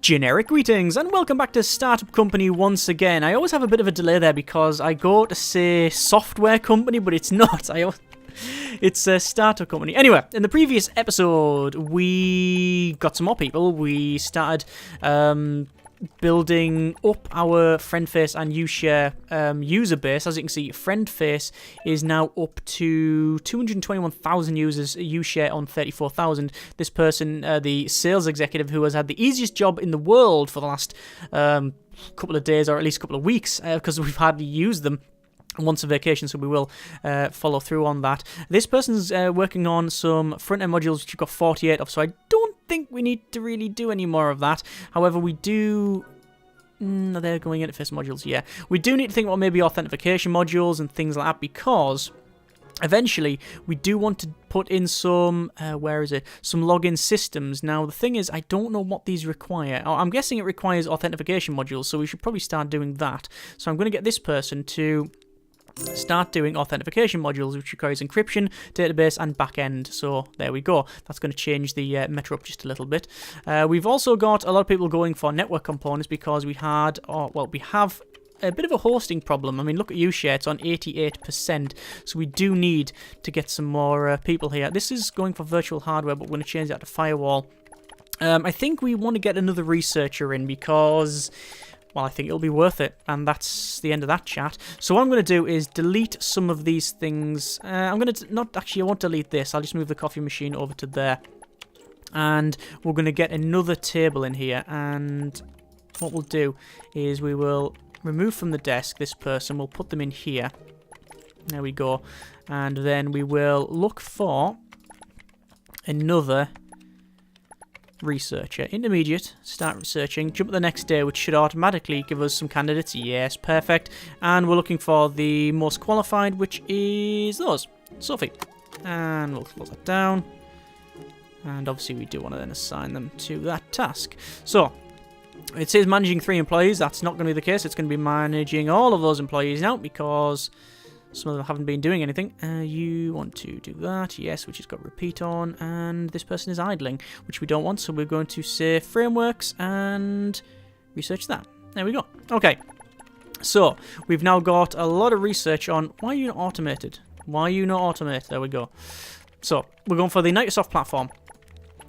Generic greetings and welcome back to Startup Company once again. I always have a bit of a delay there because I go to say software company, but it's not. It's a startup company. Anyway, in the previous episode, we got some more people. We started building up our FriendFace and UShare user base. As you can see, FriendFace is now up to 221,000 users, UShare on 34,000. This person, the sales executive who has had the easiest job in the world for the last couple of days, or at least a couple of weeks, because we've hardly used them once a vacation, so we will follow through on that. This person's working on some front-end modules, which you've got 48 of, so I don't think we need to really do any more of that. However, we do... they're going into first modules, yeah. We do need to think about maybe authentication modules and things like that, because eventually we do want to put in some, some login systems. Now, the thing is, I don't know what these require. I'm guessing it requires authentication modules, so we should probably start doing that. So I'm going to get this person to start doing authentication modules, which requires encryption, database, and backend. So there we go. That's going to change the meta up just a little bit. We've also got a lot of people going for network components because we have a bit of a hosting problem. I mean, look at UShare, it's on 88%, so we do need to get some more people here. This is going for virtual hardware, but we're going to change that to firewall. I think we want to get another researcher in because... well, I think it'll be worth it, and that's the end of that chat. So what I'm going to do is delete some of these things. I won't delete this. I'll just move the coffee machine over to there. And we're going to get another table in here, and what we'll do is we will remove from the desk this person. We'll put them in here. There we go. And then we will look for another researcher. Intermediate, start researching, jump to the next day, which should automatically give us some candidates. Yes, perfect. And we're looking for the most qualified, which is those, Sophie. And we'll close that down. And obviously we do want to then assign them to that task. So, it says managing 3 employees. That's not going to be the case. It's going to be managing all of those employees now because some of them haven't been doing anything. You want to do that, yes, which has got repeat on, and this person is idling, which we don't want, so we're going to say frameworks and research that. There we go. Okay, so we've now got a lot of research on why are you not automated? Why are you not automated? There we go. So we're going for the Microsoft platform,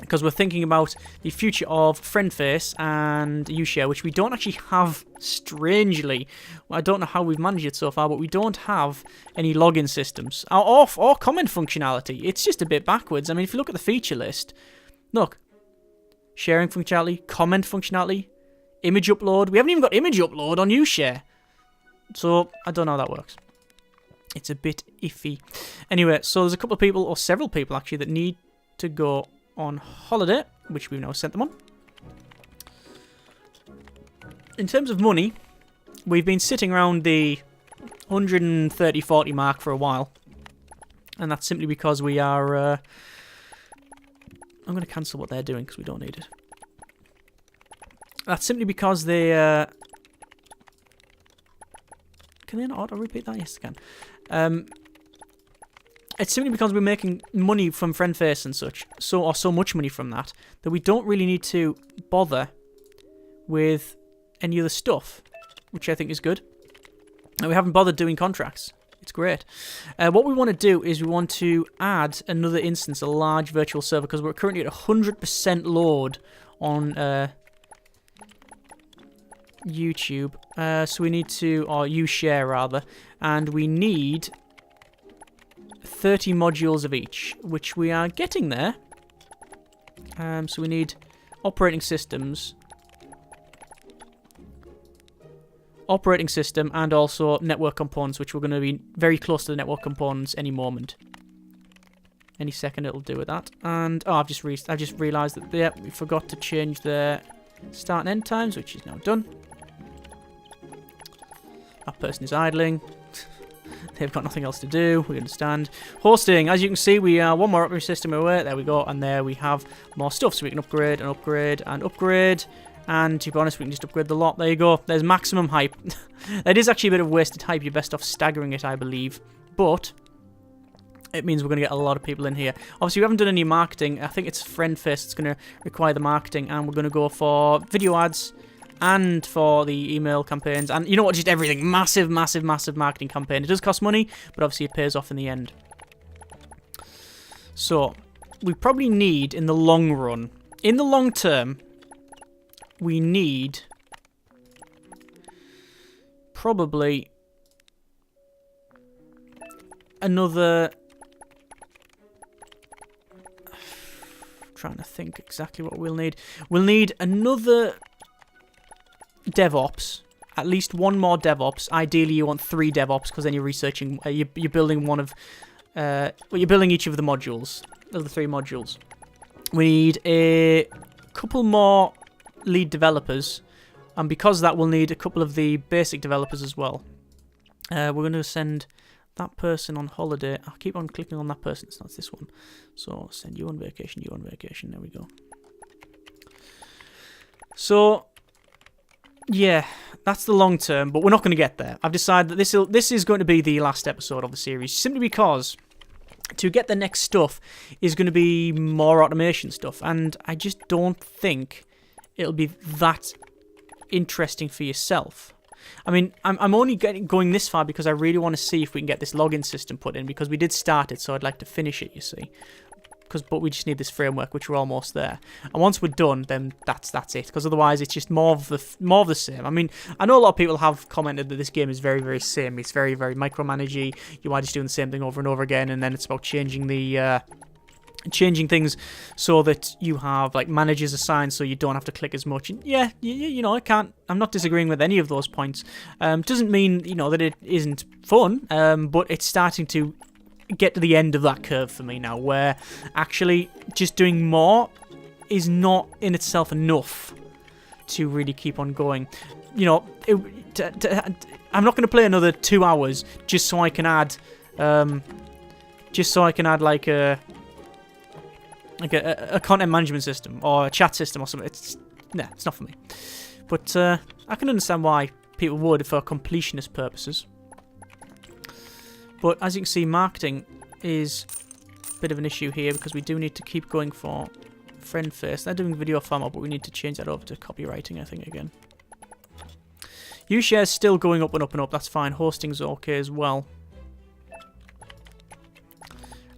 because we're thinking about the future of FriendFace and UShare, which we don't actually have, strangely. I don't know how we've managed it so far, but we don't have any login systems or comment functionality. It's just a bit backwards. I mean, if you look at the feature list, look, sharing functionality, comment functionality, image upload. We haven't even got image upload on UShare. So I don't know how that works. It's a bit iffy. Anyway, so there's a couple of people, or several people actually, that need to go on holiday, which we've now sent them on. In terms of money, we've been sitting around the 130-40 mark for a while, and that's simply because we are I'm going to cancel what they're doing because we don't need it. That's simply because they can they not auto repeat that? Yes, they can. It's simply because we're making money from FriendFace and such, so much money from that we don't really need to bother with any other stuff, which I think is good. And we haven't bothered doing contracts. It's great. What we want to do is we want to add another instance, a large virtual server, because we're currently at 100% load on YouTube. So we need to, or UShare rather, and we need 30 modules of each, which we are getting there. So we need operating system, and also network components, which we're going to be very close to the network components any moment. Any second it'll do with that. And I've just realised that we forgot to change the start and end times, which is now done. That person is idling. They've got nothing else to do, we understand. Hosting, as you can see, we are one more operating system away. There we go, and there we have more stuff. So we can upgrade and upgrade and upgrade. And to be honest, we can just upgrade the lot. There you go. There's maximum hype. That is actually a bit of wasted hype. You're best off staggering it, I believe. But it means we're going to get a lot of people in here. Obviously, we haven't done any marketing. I think it's FriendFest that's going to require the marketing, and we're going to go for video ads and for the email campaigns, and you know what, just everything. Massive, massive, massive marketing campaign. It does cost money, but obviously it pays off in the end. So, we probably need, in the long run, in the long term, we need probably another... trying to think exactly what we'll need. We'll need another DevOps. At least one more DevOps. Ideally, you want 3 DevOps because then you're researching. You're building one of. Well, you're building each of the modules of the 3 modules. We need a couple more lead developers, and because of that, we'll need a couple of the basic developers as well. We're going to send that person on holiday. I'll keep on clicking on that person. It's not this one. So send you on vacation. You on vacation. There we go. So. Yeah, that's the long term, but we're not going to get there. I've decided that this is going to be the last episode of the series, simply because to get the next stuff is going to be more automation stuff, and I just don't think it'll be that interesting for yourself. I mean, I'm only going this far because I really want to see if we can get this login system put in, because we did start it, so I'd like to finish it, you see. But we just need this framework, which we're almost there. And once we're done, then that's it. Because otherwise, it's just more of the same. I mean, I know a lot of people have commented that this game is very, very same. It's very, very micromanagey. You are just doing the same thing over and over again, and then it's about changing things so that you have like managers assigned, so you don't have to click as much. And yeah, you know, I'm not disagreeing with any of those points. Doesn't mean that it isn't fun. But it's starting to get to the end of that curve for me now, where actually just doing more is not in itself enough to really keep on going. I'm not going to play another 2 hours just so I can add like a content management system or a chat system or something. It's not for me. But I can understand why people would for completionist purposes. But as you can see, marketing is a bit of an issue here, because we do need to keep going for friend face. They're doing video farmer, but we need to change that over to copywriting, I think, again. U-share is still going up and up and up. That's fine. Hosting's okay as well.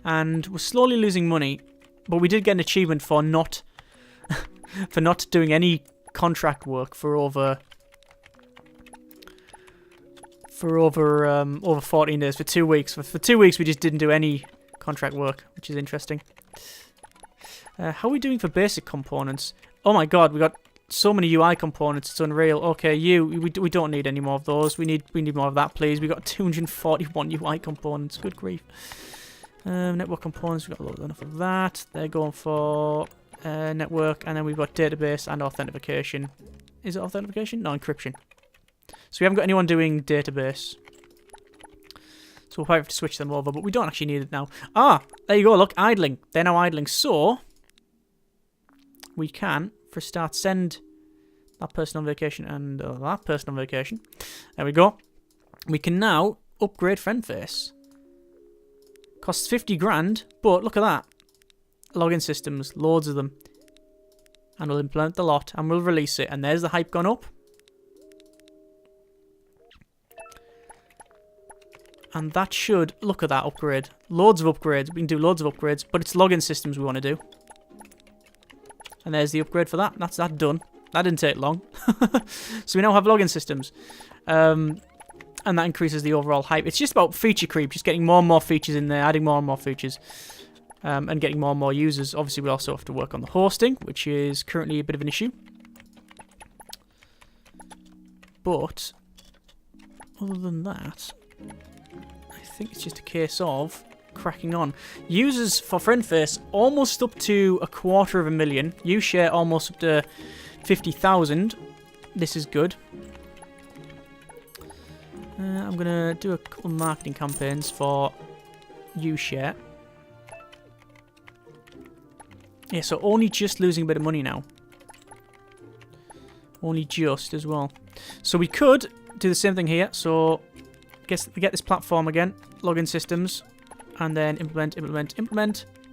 And we're slowly losing money, but we did get an achievement for not doing any contract work for over 14 days, for 2 weeks. For 2 weeks, we just didn't do any contract work, which is interesting. How are we doing for basic components? Oh my god, we got so many UI components, it's unreal. Okay, we don't need any more of those. We need more of that, please. We got 241 UI components. Good grief. Network components, we got enough of that. They're going for network, and then we've got database and authentication. Is it authentication? No, encryption. So we haven't got anyone doing database. So we'll probably have to switch them over, but we don't actually need it now. Ah, there you go, look, idling. They're now idling, so we can, for a start, send that person on vacation and that person on vacation. There we go. We can now upgrade FriendFace. Costs 50 grand, but look at that. Login systems, loads of them. And we'll implement the lot, and we'll release it, and there's the hype gone up. And that should, look at that upgrade. Loads of upgrades. We can do loads of upgrades, but it's login systems we want to do. And there's the upgrade for that. That's that done. That didn't take long. So we now have login systems. And that increases the overall hype. It's just about feature creep, just getting more and more features in there, adding more and more features, and getting more and more users. Obviously, we also have to work on the hosting, which is currently a bit of an issue. But other than that, I think it's just a case of cracking on. Users for FriendFace almost up to 250,000. U-share almost up to 50,000. This is good. I'm going to do a couple of marketing campaigns for U-share. Yeah, so only just losing a bit of money now. Only just as well. So we could do the same thing here. So get this platform again, login systems, and then implement,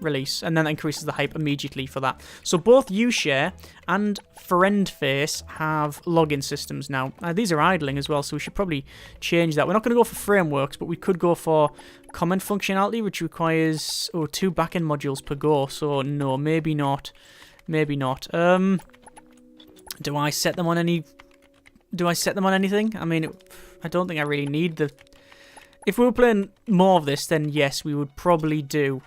release, and then that increases the hype immediately for that. So both UShare and FriendFace have login systems now. These are idling as well, so we should probably change that. We're not going to go for frameworks, but we could go for comment functionality, which requires 2 backend modules per go. So no, maybe not. Maybe not. Do I set them on any? Do I set them on anything? I mean, I don't think I really need the. If we were playing more of this, then yes, we would probably do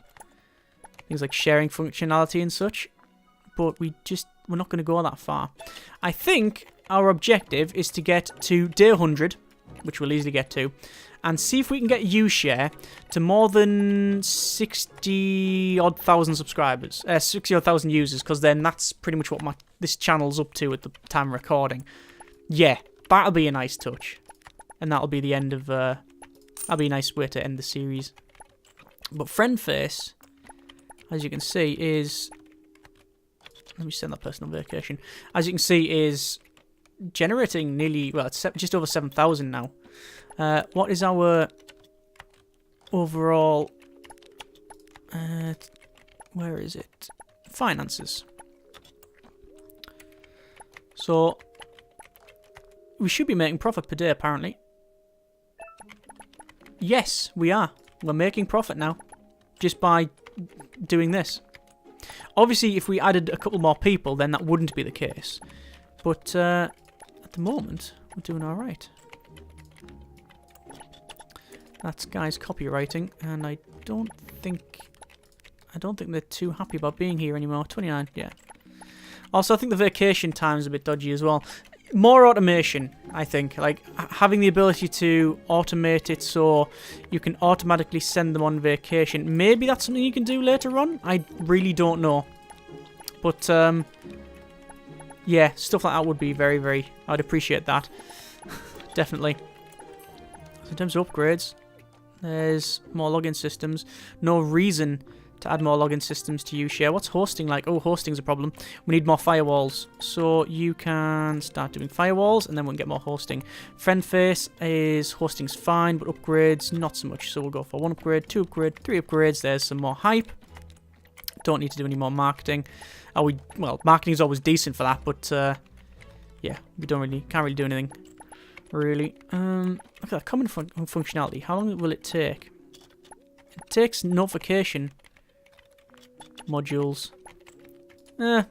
things like sharing functionality and such. But we're not going to go that far. I think our objective is to get to day 100, which we'll easily get to, and see if we can get UShare to more than 60-odd thousand subscribers, 60-odd thousand users, because then that's pretty much what this channel's up to at the time of recording. Yeah, that'll be a nice touch, and that'll be the end of. That'll be a nice way to end the series. But FriendFace, as you can see, is. Let me send that person on vacation. As you can see, is generating nearly, well, it's just over 7,000 now. What is our overall, where is it? Finances. So, we should be making profit per day, apparently. Yes, we are. We're making profit now, just by doing this. Obviously, if we added a couple more people, then that wouldn't be the case. But at the moment, we're doing all right. That's Guy's copywriting, and I don't think they're too happy about being here anymore. 29, yeah. Also, I think the vacation time's a bit dodgy as well. More automation, I think. Like, having the ability to automate it so you can automatically send them on vacation. Maybe that's something you can do later on? I really don't know. But, yeah, stuff like that would be very, very... I'd appreciate that. Definitely. So in terms of upgrades, there's more login systems. No reason to add more login systems to UShare. What's hosting like? Oh, hosting's a problem. We need more firewalls. So you can start doing firewalls and then we'll get more hosting. FriendFace is hosting's fine, but upgrades not so much. So we'll go for 1 upgrade, 2 upgrade, 3 upgrades. There's some more hype. Don't need to do any more marketing. Well, marketing is always decent for that, but yeah, we can't really do anything. Really. Look at that common functionality. How long will it take? It takes notification modules. Yeah.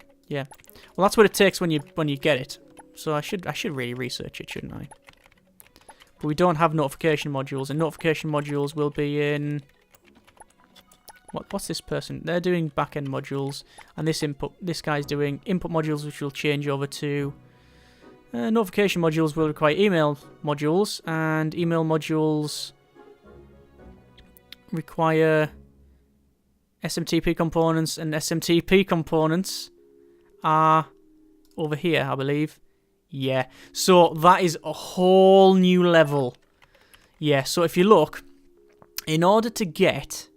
Well, that's what it takes when you get it. So I should really research it, shouldn't I? But we don't have notification modules, and notification modules will be in. What's this person? They're doing backend modules, and this guy's doing input modules, which will change over to. Notification modules will require email modules, and email modules require SMTP components, and SMTP components are over here, I believe. Yeah, so that is a whole new level. Yeah, so if you look, in order to get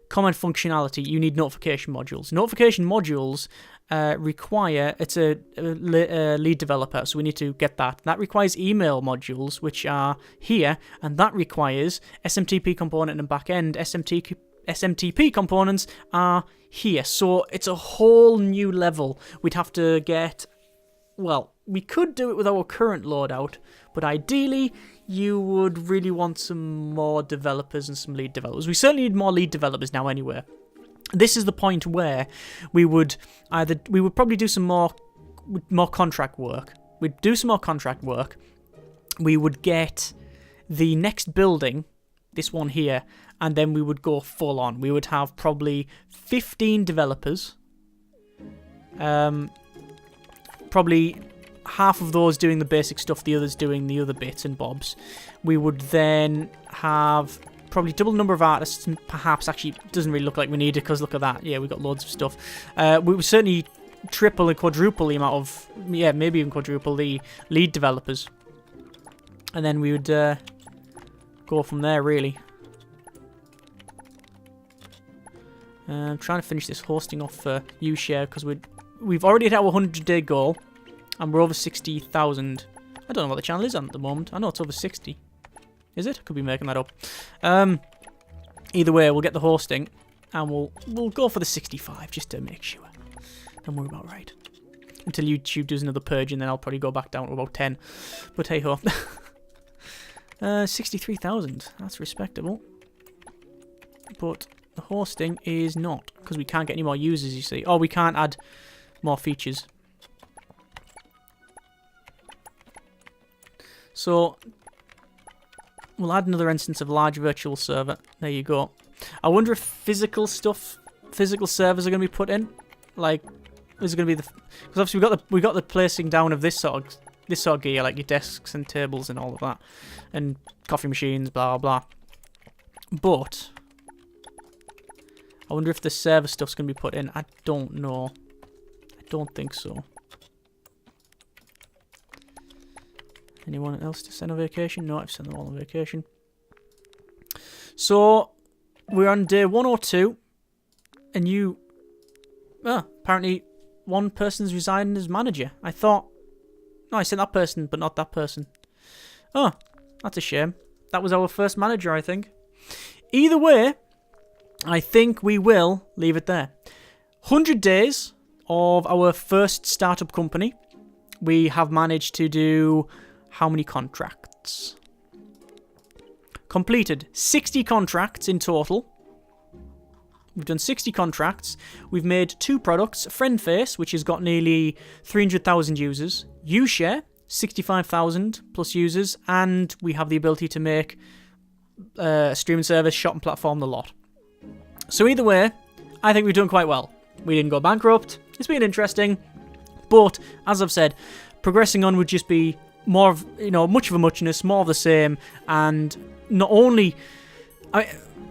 comment functionality, you need notification modules. Notification modules require, it's a lead developer, so we need to get that. That requires email modules, which are here, and that requires SMTP component and backend. SMTP components are here, so it's a whole new level. We'd have to get, well, we could do it with our current loadout, but ideally you would really want some more developers and some lead developers. We certainly need more lead developers now anyway. This is the point where we would probably do some more contract work. We'd do some more contract work. We would get the next building, this one here, and then we would go full on. We would have probably 15 developers. Probably half of those doing the basic stuff, the others doing the other bits and bobs. We would then have probably double the number of artists, and perhaps actually doesn't really look like we need it because look at that. Yeah, we've got loads of stuff. We would certainly triple and quadruple the amount of, yeah, maybe even quadruple the lead developers. And then we would go from there, really. I'm trying to finish this hosting off for UShare because we've already hit our 100-day goal and we're over 60,000. I don't know what the channel is on at the moment. I know it's over 60. Is it? I could be making that up. Either way, we'll get the hosting, and we'll go for the 65 just to make sure. And we're about right. Until YouTube does another purge, and then I'll probably go back down to about 10. But hey ho. 63,000. That's respectable. But the hosting is not, because we can't get any more users, you see. Oh, we can't add more features. So we'll add another instance of large virtual server. There you go. I wonder if physical servers are going to be put in. Like, is it going to be the? Because obviously we got the placing down of this sort of gear, like your desks and tables and all of that, and coffee machines, blah blah. But I wonder if the server stuff's going to be put in. I don't know. I don't think so. Anyone else to send on vacation? No, I've sent them all on vacation. So, we're on day 102, and you... apparently one person's resigned as manager. I thought... No, I sent that person, but not that person. Oh, that's a shame. That was our first manager, I think. Either way, I think we will leave it there. 100 days of our first startup company. We have managed to do... How many contracts? Completed 60 contracts in total. We've done 60 contracts. We've made 2 products. FriendFace, which has got nearly 300,000 users. UShare, 65,000 plus users. And we have the ability to make a streaming service, shopping platform, the lot. So either way, I think we've done quite well. We didn't go bankrupt. It's been interesting. But, as I've said, progressing on would just be more of, much of a muchness, more of the same, and not only...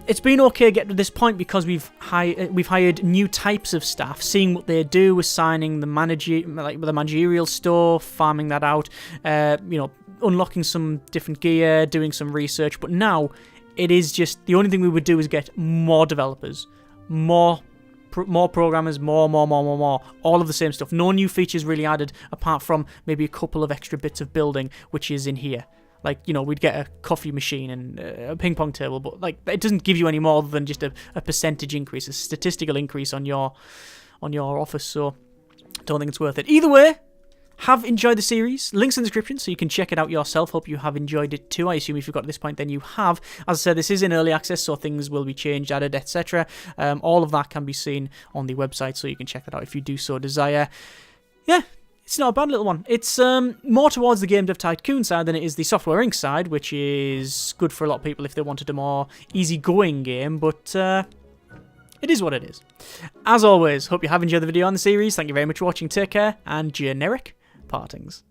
it's been okay getting to this point because we've hired new types of staff, seeing what they do, assigning the managerial stuff, farming that out, unlocking some different gear, doing some research, but now it is just, the only thing we would do is get more developers, more programmers, more, all of the same stuff. No new features really added, apart from maybe a couple of extra bits of building, which is in here. Like, we'd get a coffee machine and a ping pong table, but like it doesn't give you any more than just a percentage increase, a statistical increase on your office, so I don't think it's worth it. Either way, have enjoyed the series. Links in the description so you can check it out yourself. Hope you have enjoyed it too. I assume if you've got to this point, then you have. As I said, this is in early access, so things will be changed, added, etc. All of that can be seen on the website, so you can check that out if you do so desire. Yeah, it's not a bad little one. It's more towards the Game Dev Tycoon side than it is the Software Inc. side, which is good for a lot of people if they wanted a more easygoing game, but... it is what it is. As always, hope you have enjoyed the video on the series. Thank you very much for watching. Take care, and generic partings.